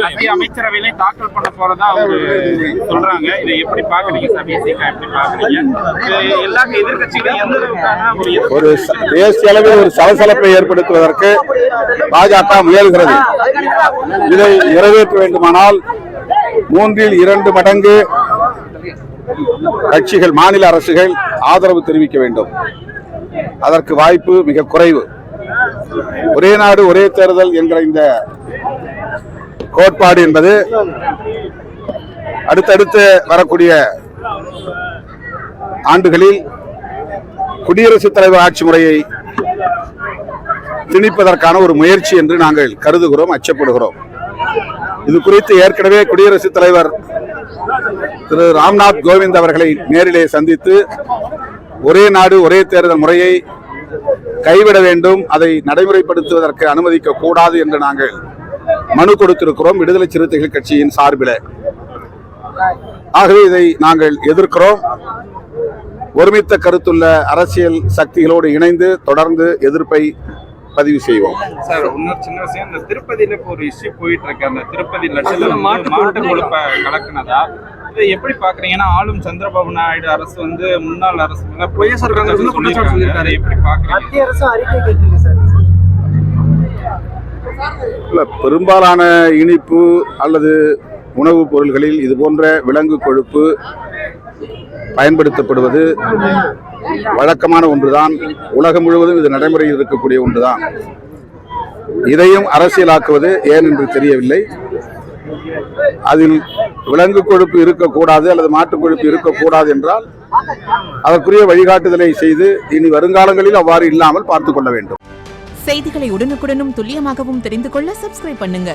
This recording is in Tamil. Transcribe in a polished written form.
மத்திய அமைச்சரவையில தாக்கல் பண்ண போறதா அவரு சொல்றாங்க. இதை எப்படி பாக்குறீங்க சபீசிகா, எப்படி பாக்குறீங்க? எல்லாமே எதிர்கட்சிகளும் எந்த அளவுக்கான ஒரு தேசிய அளவில் ஒரு சலசலப்பை ஏற்படுத்துவதற்கு பாஜக முயல்கிறது. இதை நிறைவேற்ற வேண்டுமானால் 2/3 மடங்கு கட்சிகள், மாநில அரசுகள் ஆதரவு தெரிவிக்க வேண்டும். அதற்கு வாய்ப்பு மிக குறைவு. ஒரே நாடு ஒரே தேர்தல் என்கிற இந்த கோட்பாடு என்பது அடுத்தடுத்து வரக்கூடிய ஆண்டுகளில் குடியரசுத் தலைவர் ஆட்சி முறையை திணிப்பதற்கான ஒரு முயற்சி என்று நாங்கள் கருதுகிறோம், அச்சப்படுகிறோம். இது குறித்து ஏற்கனவே குடியரசுத் தலைவர் திரு ராம்நாத் கோவிந்த் அவர்களை நேரிலே சந்தித்து ஒரே நாடு ஒரே தேர்தல் முறையை கைவிட வேண்டும், அதை நடைமுறைப்படுத்துவதற்கு அனுமதிக்க கூடாது என்று நாங்கள் மனு கொடுத்திருக்கிறோம் விடுதலை சிறுத்தைகள் கட்சியின் சார்பில். ஆகவே இதை நாங்கள் எதிர்க்கிறோம். ஒருமித்த கருத்துள்ள அரசியல் சக்திகளோடு இணைந்து தொடர்ந்து எதிர்ப்பை பதிவு செய்வோம். சார், இன்னொரு சின்ன விஷயம், இந்த திருப்பதியில ஒரு இஷ்யூ போயிட்டு இருக்கு. அந்த திருப்பதி லட்சம் மாட்டு கொழுப்பை கலக்குனதா, இதை எப்படி பாக்குறீங்கன்னா ஆளும் சந்திரபாபு நாயுடு அரசு வந்து முன்னாள் அரசு சொல்லியிருக்காங்க. அதை எப்படி பாக்குறீங்க? பெரும்பாலான இனிப்பு அல்லது உணவுப் பொருள்களில் இது போன்ற விலங்கு கொழுப்பு பயன்படுத்தப்படுவது வழக்கமான ஒன்றுதான். உலகம் முழுவதும் இது நடைமுறையில் இருக்கக்கூடிய ஒன்றுதான். இதையும் அரசியலாக்குவது ஏன் என்று தெரியவில்லை. அதில் விலங்கு கொழுப்பு இருக்கக்கூடாது அல்லது மாட்டு கொழுப்பு இருக்கக்கூடாது என்றால் அதற்குரிய வழிகாட்டுதலை செய்து இனி வருங்காலங்களில் அவ்வாறு இல்லாமல் பார்த்துக் கொள்ள வேண்டும். செய்திகளை உடனுக்குடனும் துல்லியமாகவும் தெரிந்து கொள்ள சப்ஸ்கிரைப் பண்ணுங்க.